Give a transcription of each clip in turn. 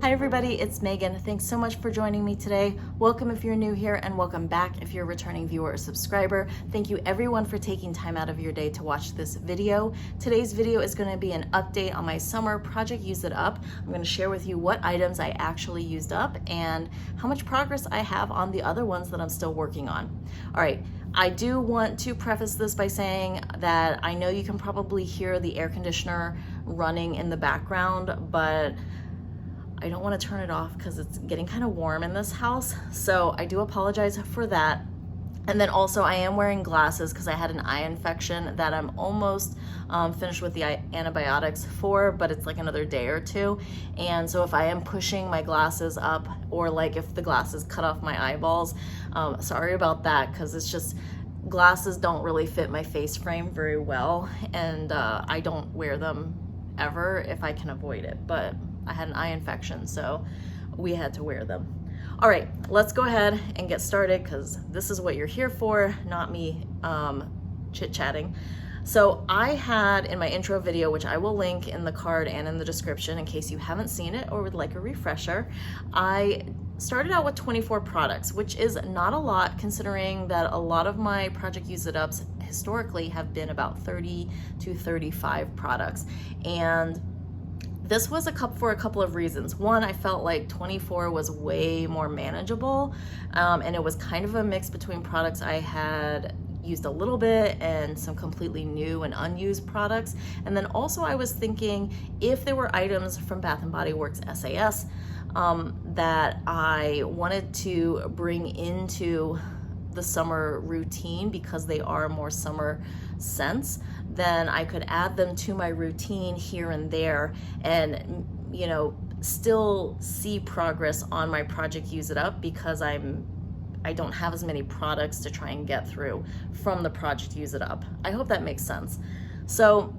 Hi everybody, it's Megan. Thanks so much for joining me today. Welcome if you're new here and welcome back if you're a returning viewer or subscriber. Thank you everyone for taking time out of your day to watch this video. Today's video is going to be an update on my summer project Use It Up. I'm going to share with you what items I actually used up and how much progress I have on the other ones that I'm still working on. All right. I do want to preface this by saying that I know you can probably hear the air conditioner running in the background, but I don't want to turn it off because it's getting kind of warm in this house. So I do apologize for that. And then also I am wearing glasses because I had an eye infection that I'm almost finished with the antibiotics for, but it's like another day or two. And so if I am pushing my glasses up or like if the glasses cut off my eyeballs, sorry about that, because it's just glasses don't really fit my face frame very well. And I don't wear them ever if I can avoid it, but I had an eye infection, so we had to wear them. All right, let's go ahead and get started because this is what you're here for, not me chit-chatting. So I had in my intro video, which I will link in the card and in the description in case you haven't seen it or would like a refresher, I started out with 24 products, which is not a lot considering that a lot of my Project Use It Ups historically have been about 30 to 35 products. And this was for a couple of reasons. One, I felt like 24 was way more manageable, and it was kind of a mix between products I had used a little bit and some completely new and unused products. And then also I was thinking if there were items from Bath & Body Works SAS that I wanted to bring into the summer routine because they are more summer scents, then I could add them to my routine here and there and, you know, still see progress on my Project Use It Up because I don't have as many products to try and get through from the Project Use It Up. I hope that makes sense. So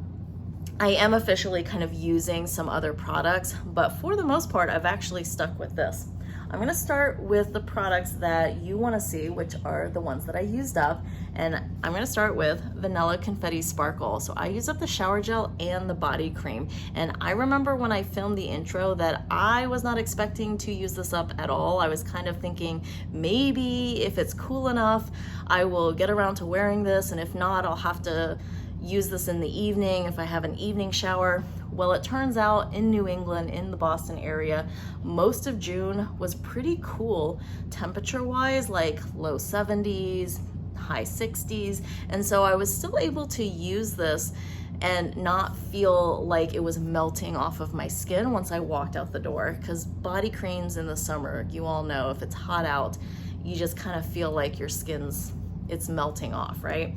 I am officially kind of using some other products, but for the most part, I've actually stuck with this. I'm gonna start with the products that you wanna see, which are the ones that I used up. And I'm gonna start with Vanilla Confetti Sparkle. So I used up the shower gel and the body cream. And I remember when I filmed the intro that I was not expecting to use this up at all. I was kind of thinking maybe if it's cool enough, I will get around to wearing this. And if not, I'll have to use this in the evening if I have an evening shower. Well, it turns out in New England, in the Boston area, most of June was pretty cool temperature-wise, like low 70s, high 60s. And so I was still able to use this and not feel like it was melting off of my skin once I walked out the door. Because body creams in the summer, you all know, if it's hot out, you just kind of feel like your it's melting off, right?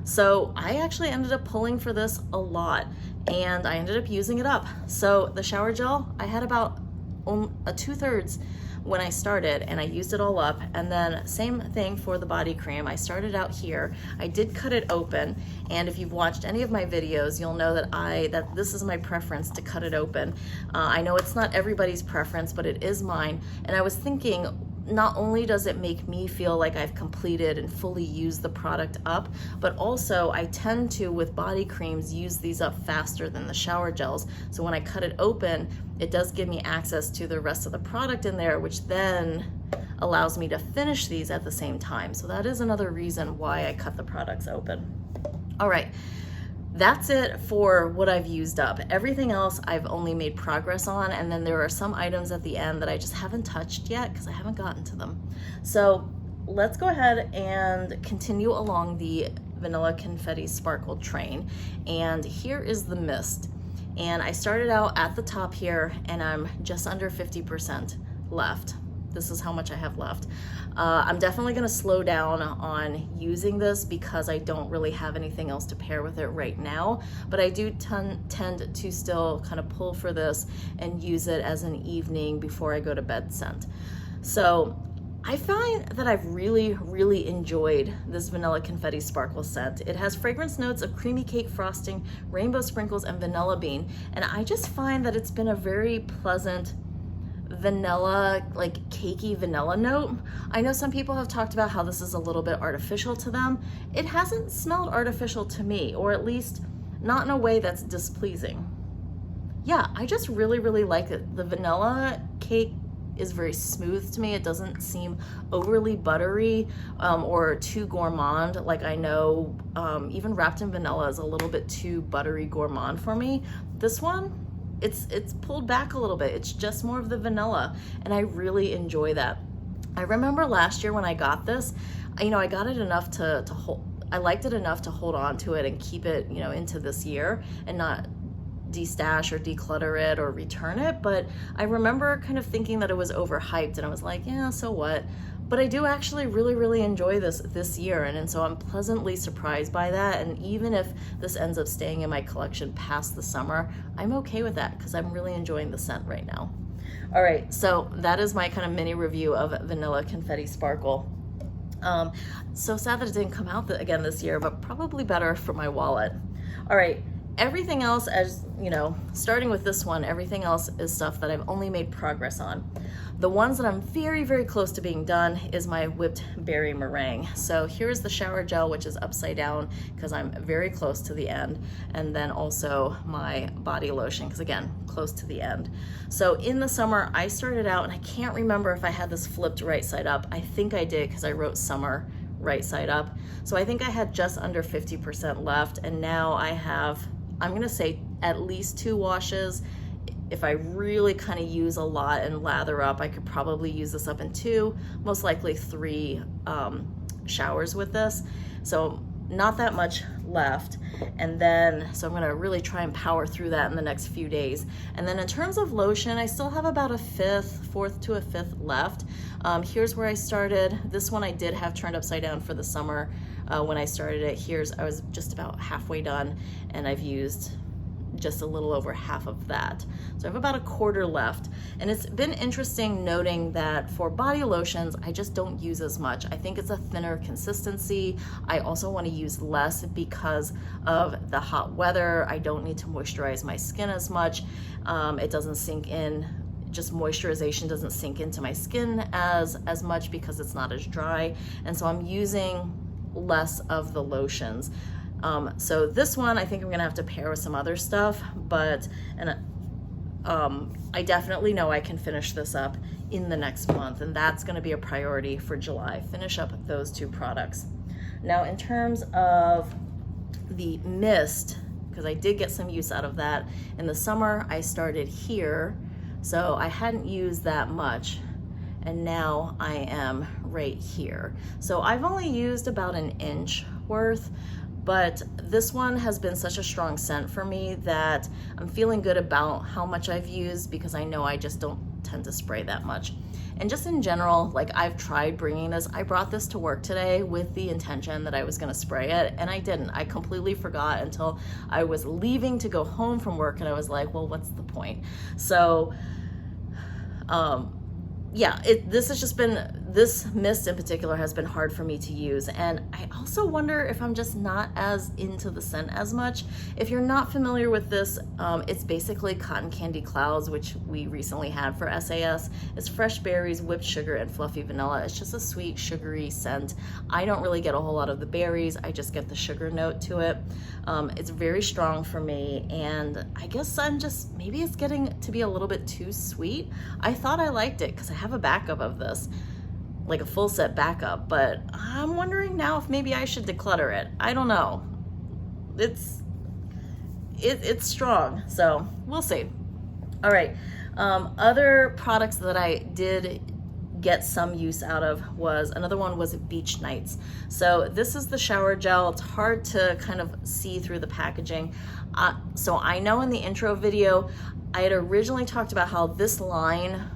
So I actually ended up pulling for this a lot and I ended up using it up. So the shower gel, I had about a 2/3 when I started and I used it all up. And then same thing for the body cream. I started out here. I did cut it open. And if you've watched any of my videos, you'll know that this is my preference to cut it open. I know it's not everybody's preference, but it is mine. And I was thinking, not only does it make me feel like I've completed and fully used the product up, but also I tend to, with body creams, use these up faster than the shower gels. So when I cut it open, it does give me access to the rest of the product in there, which then allows me to finish these at the same time. So that is another reason why I cut the products open. All right. That's it for what I've used up. Everything else I've only made progress on, and then there are some items at the end that I just haven't touched yet because I haven't gotten to them. So let's go ahead and continue along the Vanilla Confetti Sparkle train. And here is the mist. And I started out at the top here and I'm just under 50% left. This is how much I have left. I'm definitely gonna slow down on using this because I don't really have anything else to pair with it right now, but I do tend to still kind of pull for this and use it as an evening before I go to bed scent. So I find that I've really enjoyed this Vanilla Confetti Sparkle scent. It has fragrance notes of creamy cake frosting, rainbow sprinkles, and vanilla bean, and I just find that it's been a very pleasant vanilla, like cakey vanilla note. I know some people have talked about how this is a little bit artificial to them. It hasn't smelled artificial to me, or at least not in a way that's displeasing. yeah, I just really, really like it. The vanilla cake is very smooth to me. It doesn't seem overly buttery or too gourmand. Like I know even wrapped in vanilla is a little bit too buttery gourmand for me. This one, it's pulled back a little bit. It's just more of the vanilla, and I really enjoy that. I remember last year when I got this, you know, I got it enough to hold, I liked it enough to hold on to it and keep it, you know, into this year and not destash or declutter it or return it. But I remember kind of thinking that it was overhyped, and I was like, yeah, so what? But I do actually really, really enjoy this year, and so I'm pleasantly surprised by that. And even if this ends up staying in my collection past the summer, I'm okay with that because I'm really enjoying the scent right now. All right, so that is my kind of mini review of Vanilla Confetti Sparkle. So sad that it didn't come out again this year, but probably better for my wallet. All right. Everything else, as you know, starting with this one, everything else is stuff that I've only made progress on. The ones that I'm very, very close to being done is my whipped berry meringue. So here's the shower gel, which is upside down because I'm very close to the end. And then also my body lotion, because again, close to the end. So in the summer, I started out, and I can't remember if I had this flipped right side up. I think I did because I wrote summer right side up. So I think I had just under 50% left, and now I have, I'm gonna say at least 2 washes. If I really kind of use a lot and lather up, I could probably use this up in 2, most likely 3 showers with this. So not that much left. And then, so I'm gonna really try and power through that in the next few days. And then in terms of lotion, I still have about a fourth to a fifth left. Here's where I started. This one I did have turned upside down for the summer. When I started it, I was just about halfway done, and I've used just a little over half of that. So I have about a quarter left. And it's been interesting noting that for body lotions, I just don't use as much. I think it's a thinner consistency. I also want to use less because of the hot weather. I don't need to moisturize my skin as much. It doesn't sink in, just moisturization doesn't sink into my skin as much because it's not as dry. And so I'm using less of the lotions. So this one, I think I'm gonna have to pair with some other stuff, but I definitely know I can finish this up in the next month, and that's gonna be a priority for July, finish up those 2 products. Now, in terms of the mist, because I did get some use out of that, in the summer I started here, so I hadn't used that much, and now I am right here. So I've only used about an inch worth, but this one has been such a strong scent for me that I'm feeling good about how much I've used, because I know I just don't tend to spray that much. And just in general, like, I've tried bringing this, I brought this to work today with the intention that I was gonna spray it, and I didn't. I completely forgot until I was leaving to go home from work, and I was like, well, what's the point? So, yeah, this has just been, this mist in particular has been hard for me to use. And I also wonder if I'm just not as into the scent as much. If you're not familiar with this, it's basically Cotton Candy Clouds, which we recently had for SAS. It's fresh berries, whipped sugar, and fluffy vanilla. It's just a sweet, sugary scent. I don't really get a whole lot of the berries. I just get the sugar note to it. It's very strong for me, and I guess maybe it's getting to be a little bit too sweet. I thought I liked it because I have a backup of this, like a full set backup, but I'm wondering now if maybe I should declutter it. I don't know. It's strong, so we'll see. All right, other products that I did get some use out of another one was Beach Nights. So this is the shower gel. It's hard to kind of see through the packaging. So I know in the intro video, I had originally talked about how this line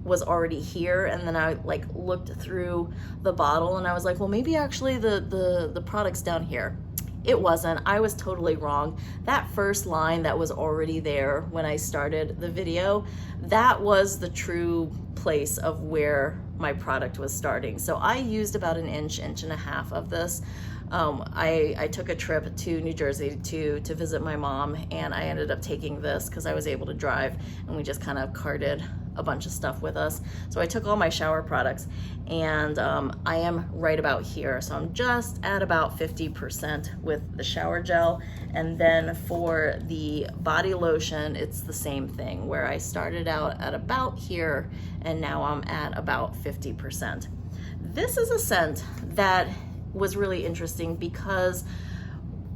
was already here, and then I like looked through the bottle and I was like, well, maybe actually the product's down here. It wasn't. I was totally wrong. That first line that was already there when I started the video, that was the true place of where my product was starting. So I used about an inch and a half of this. I took a trip to New Jersey to visit my mom, and I ended up taking this because I was able to drive, and we just kind of carted a bunch of stuff with us. So I took all my shower products, and I am right about here. So I'm just at about 50% with the shower gel. And then for the body lotion, it's the same thing, where I started out at about here and now I'm at about 50%. This is a scent that was really interesting because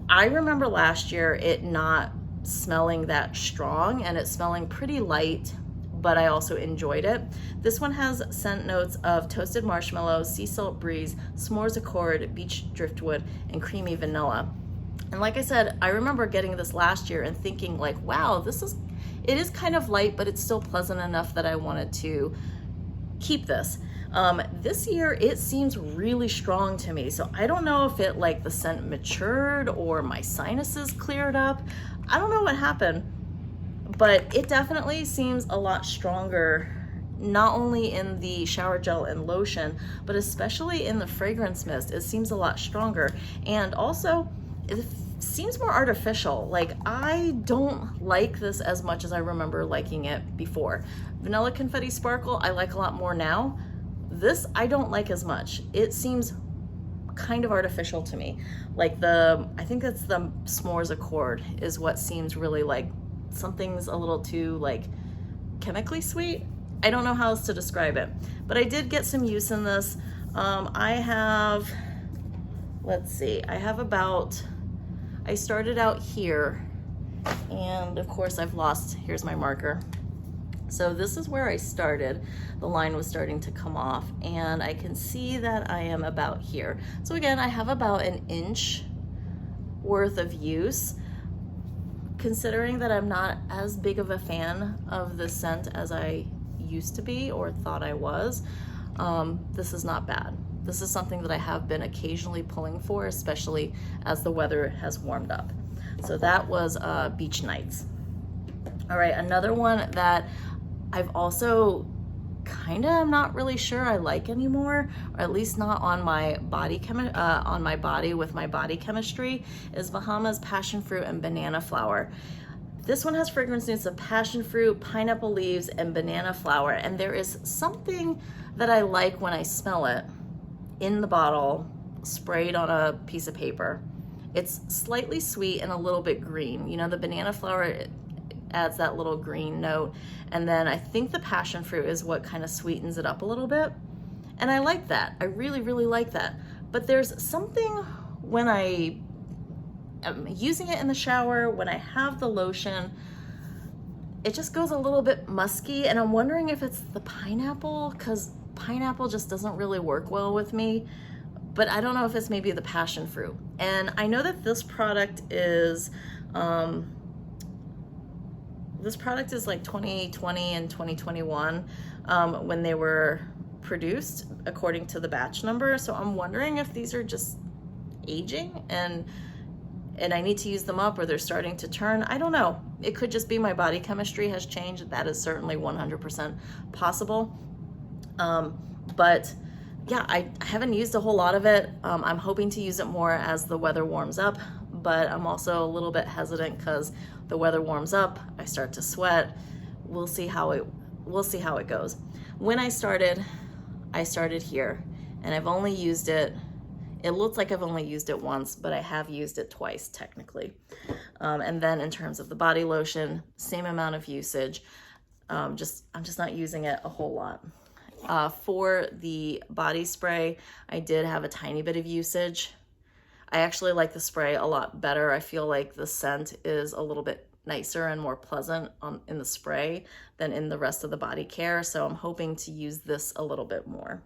I remember last year it not smelling that strong and it smelling pretty light, but I also enjoyed it. This one has scent notes of toasted marshmallow, sea salt breeze, s'mores accord, beach driftwood, and creamy vanilla. And like I said, I remember getting this last year and thinking like, wow, it is kind of light, but it's still pleasant enough that I wanted to keep this. This year it seems really strong to me. So I don't know if it like the scent matured or my sinuses cleared up. I don't know what happened, but it definitely seems a lot stronger, not only in the shower gel and lotion, but especially in the fragrance mist. It seems a lot stronger. And also it seems more artificial. Like I don't like this as much as I remember liking it before. Vanilla Confetti Sparkle, I like a lot more now. This I don't like as much. It seems kind of artificial to me. Like I think it's the S'mores Accord is what seems really like something's a little too like chemically sweet. I don't know how else to describe it, but I did get some use in this. Let's see, I started out here, and of course here's my marker. So this is where I started. The line was starting to come off, and I can see that I am about here. So again, I have about an inch worth of use. Considering that I'm not as big of a fan of the scent as I used to be or thought I was, this is not bad. This is something that I have been occasionally pulling for, especially as the weather has warmed up. So that was Beach Nights. All right, another one that I've also I'm not really sure I like anymore, or at least not on my body with my body chemistry, is Bahama's Passion Fruit and Banana Flower. This one has fragrance notes of passion fruit, pineapple leaves, and banana flower, and there is something that I like when I smell it in the bottle, sprayed on a piece of paper. It's slightly sweet and a little bit green. You know, the banana flower adds that little green note, and then I think the passion fruit is what kind of sweetens it up a little bit, and I like that. I really, really like that. But there's something when I am using it in the shower, when I have the lotion, it just goes a little bit musky, and I'm wondering if it's the pineapple, because pineapple just doesn't really work well with me. But I don't know if it's maybe the passion fruit. And I know that this product is like 2020 and 2021 when they were produced according to the batch number. So I'm wondering if these are just aging and I need to use them up, or they're starting to turn. I don't know. It could just be my body chemistry has changed. That is certainly 100% possible. But yeah, I haven't used a whole lot of it. I'm hoping to use it more as the weather warms up, but I'm also a little bit hesitant because the weather warms up, I start to sweat. We'll see how it goes. When I started here, and I've only used it. It looks like I've only used it once, but I have used it twice technically. And then in terms of the body lotion, same amount of usage. I'm just not using it a whole lot. For the body spray, I did have a tiny bit of usage. I actually like the spray a lot better. I feel like the scent is a little bit nicer and more pleasant in the spray than in the rest of the body care. So I'm hoping to use this a little bit more.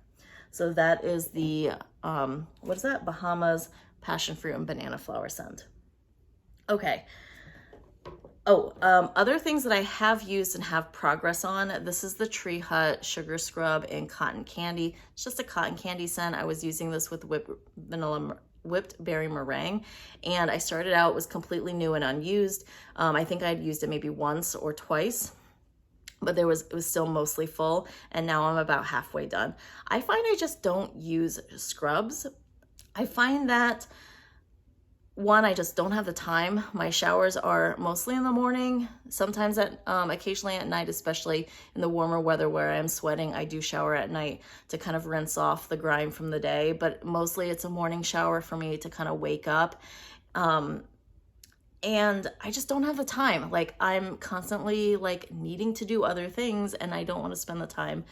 So that is the, what is that? Bahama's Passion Fruit and Banana Flower scent. Okay. Oh, other things that I have used and have progress on, this is the Tree Hut Sugar Scrub in Cotton Candy. It's just a cotton candy scent. I was using this with whipped berry meringue, and I started out, was completely new and unused. I think I'd used it maybe once or twice, but it was still mostly full, and now I'm about halfway done. I find I just don't use scrubs. I find that one, I just don't have the time. My showers are mostly in the morning, sometimes occasionally at night, especially in the warmer weather where I'm sweating. I do shower at night to kind of rinse off the grime from the day, but mostly it's a morning shower for me to kind of wake up. And I just don't have the time. Like, I'm constantly like needing to do other things, and I don't want to spend the time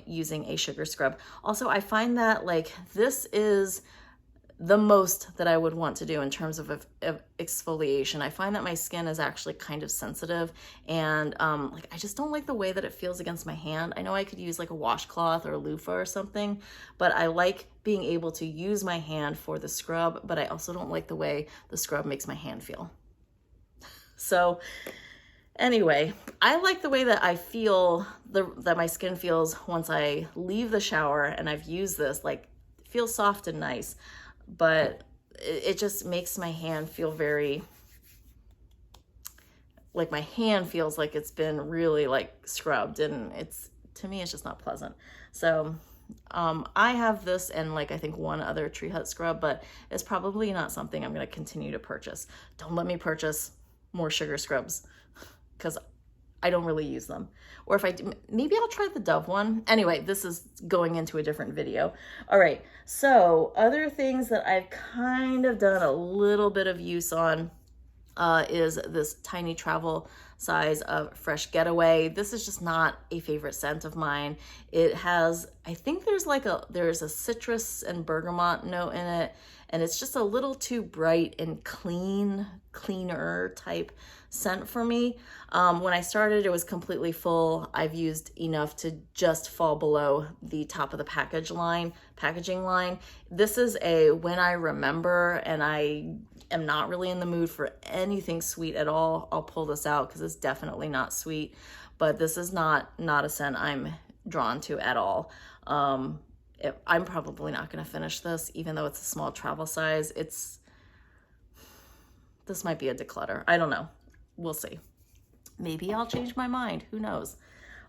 using a sugar scrub. Also, I find that like this is the most that I would want to do in terms of exfoliation. I find that my skin is actually kind of sensitive, and like I just don't like the way that it feels against my hand. I know I could use like a washcloth or a loofah or something, but I like being able to use my hand for the scrub, but I also don't like the way the scrub makes my hand feel. So anyway, I like the way that I feel, that my skin feels once I leave the shower and I've used this. Like, it feels soft and nice, but it just makes my hand feel very, like my hand feels like it's been really like scrubbed, and to me, it's just not pleasant. So I have this and like I think one other Tree Hut scrub, but it's probably not something I'm going to continue to purchase. Don't let me purchase more sugar scrubs because I don't really use them. Or if I do, maybe I'll try the Dove one. Anyway, this is going into a different video. All right, so other things that I've kind of done a little bit of use on is this tiny travel size of Fresh Getaway. This is just not a favorite scent of mine. It has, I think there's a citrus and bergamot note in it, and it's just a little too bright and cleaner type scent for me. When I started, it was completely full. I've used enough to just fall below the top of the packaging line. This is a when I remember and I am not really in the mood for anything sweet at all, I'll pull this out because it's definitely not sweet, but this is not a scent I'm drawn to at all. I'm probably not going to finish this, even though it's a small travel size. This might be a declutter. I don't know. We'll see. Maybe I'll change my mind. Who knows?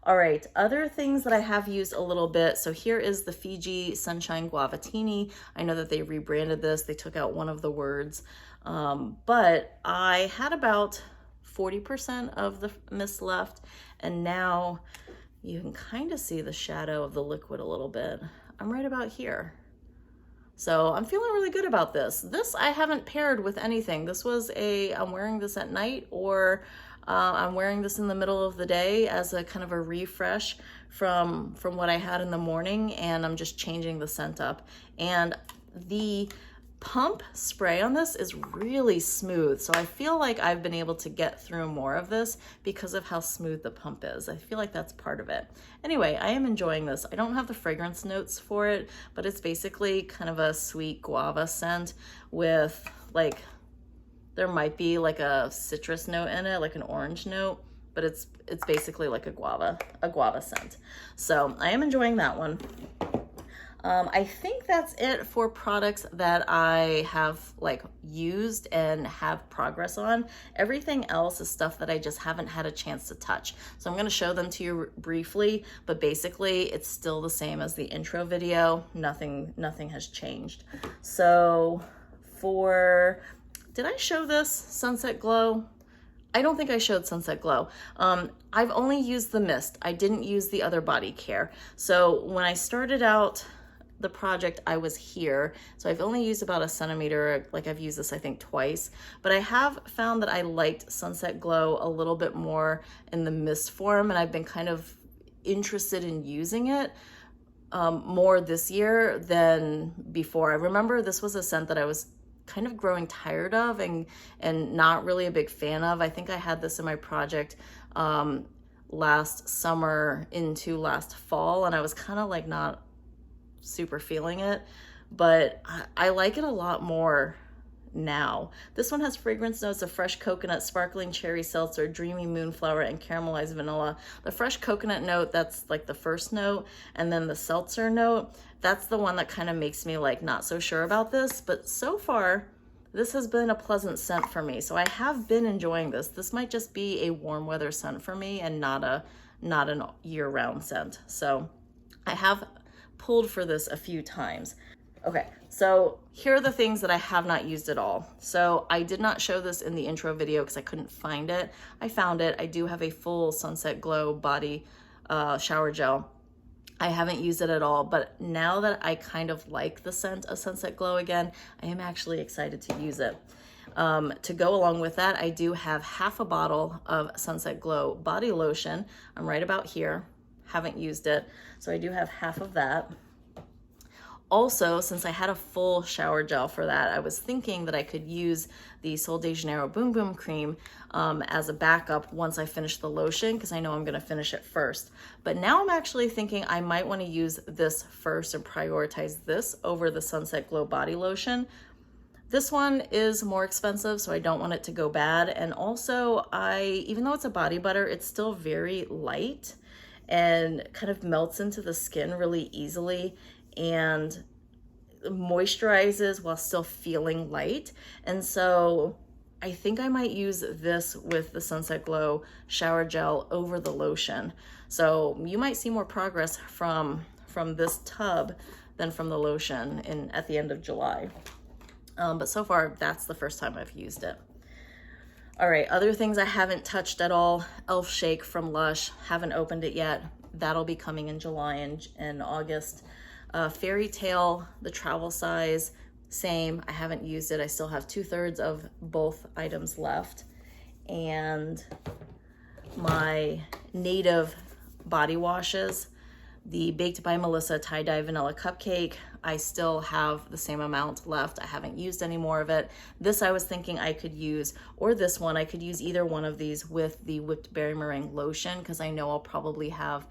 All right, other things that I have used a little bit. So here is the Fiji Sunshine Guavatini. I know that they rebranded this. They took out one of the words, but I had about 40% of the mist left, and now you can kind of see the shadow of the liquid a little bit. I'm right about here. So I'm feeling really good about this. This I haven't paired with anything. This was I'm wearing this at night, or I'm wearing this in the middle of the day as a kind of a refresh from what I had in the morning, and I'm just changing the scent up. And the pump spray on this is really smooth, so I feel like I've been able to get through more of this because of how smooth the pump is. I feel like that's part of it. Anyway, I am enjoying this. I don't have the fragrance notes for it, but it's basically kind of a sweet guava scent with like, there might be like a citrus note in it, like an orange note, but it's basically like a guava scent. So I am enjoying that one. I think that's it for products that I have like used and have progress on. Everything else is stuff that I just haven't had a chance to touch. So I'm going to show them to you briefly, but basically it's still the same as the intro video. Nothing has changed. So did I show this Sunset Glow? I don't think I showed Sunset Glow. I've only used the mist. I didn't use the other body care. So when I started out the project, I was here. So I've only used about 1 centimeter. Like, I've used this, I think, twice, but I have found that I liked Sunset Glow a little bit more in the mist form, and I've been kind of interested in using it more this year than before. I remember this was a scent that I was kind of growing tired of and not really a big fan of. I think I had this in my project last summer into last fall, and I was kind of like not super feeling it, but I like it a lot more now. This one has fragrance notes of fresh coconut, sparkling cherry seltzer, dreamy moonflower, and caramelized vanilla. The fresh coconut note, that's like the first note, and then the seltzer note, that's the one that kind of makes me like not so sure about this, but so far this has been a pleasant scent for me. So I have been enjoying this. This might just be a warm weather scent for me and not an year-round scent. So I have pulled for this a few times. Okay, so here are the things that I have not used at all. So I did not show this in the intro video because I couldn't find it. I found it. I do have a full Sunset Glow body shower gel. I haven't used it at all, but now that I kind of like the scent of Sunset Glow again, I am actually excited to use it. To go along with that, I do have half a bottle of Sunset Glow body lotion. I'm right about here. Haven't used it, so I do have half of that. Also, since I had a full shower gel for that, I was thinking that I could use the Sol de Janeiro Boom Boom Cream as a backup once I finish the lotion, because I know I'm going to finish it first. But now I'm actually thinking I might want to use this first and prioritize this over the Sunset Glow body lotion. This one is more expensive, so I don't want it to go bad. And also, even though it's a body butter, it's still very light and kind of melts into the skin really easily and moisturizes while still feeling light. And so I think I might use this with the Sunset Glow shower gel over the lotion. So you might see more progress from this tub than from the lotion at the end of July. But so far, that's the first time I've used it. All right, other things I haven't touched at all. Elf Shake from Lush, haven't opened it yet. That'll be coming in July and August. Fairy Tale, the travel size, same. I haven't used it. I still have 2/3 of both items left. And my Native body washes, the Baked by Melissa Tie-Dye Vanilla Cupcake, I still have the same amount left. I haven't used any more of it. This I was thinking I could use, or this one, I could use either one of these with the Whipped Berry Meringue lotion, because I know I'll probably have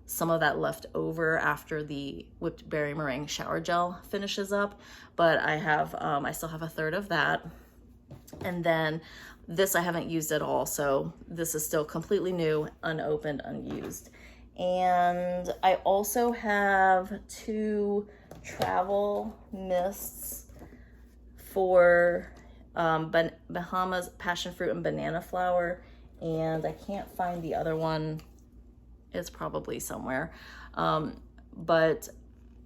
some of that left over after the Whipped Berry Meringue shower gel finishes up. But I still have 1/3 of that. And then this I haven't used at all, so this is still completely new, unopened, unused. And I also have 2 travel mists for Bahamas Passion Fruit and Banana Flower, and I can't find the other one. It's probably somewhere. But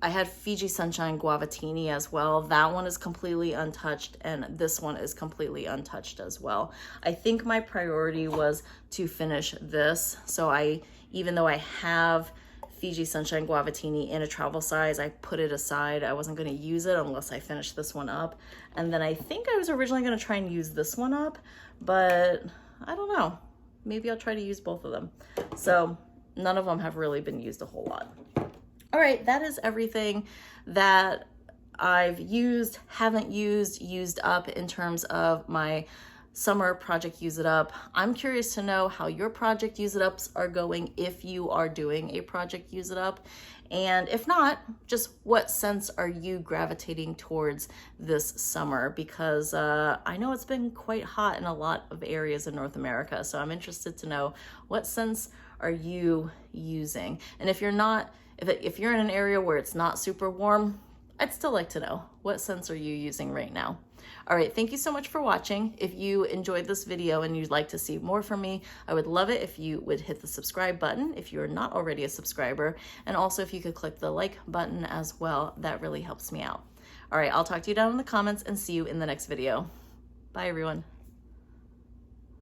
I had Fiji Sunshine Guavatini as well. That one is completely untouched, and this one is completely untouched as well. I think my priority was to finish this. So even though I have Fiji Sunshine Guavatini in a travel size, I put it aside. I wasn't going to use it unless I finished this one up. And then I think I was originally going to try and use this one up, but I don't know. Maybe I'll try to use both of them. So none of them have really been used a whole lot. All right, that is everything that I've used, haven't used up in terms of my summer project Use It Up. I'm curious to know how your project Use It Ups are going, if you are doing a project Use It Up. And if not, just what scents are you gravitating towards this summer? Because I know it's been quite hot in a lot of areas in North America. So I'm interested to know, what scents are you using? And if you're not, if you're in an area where it's not super warm, I'd still like to know, what scents are you using right now? All right, thank you so much for watching. If you enjoyed this video and you'd like to see more from me, I would love it if you would hit the subscribe button if you're not already a subscriber. And also if you could click the like button as well, that really helps me out. All right, I'll talk to you down in the comments and see you in the next video. Bye everyone.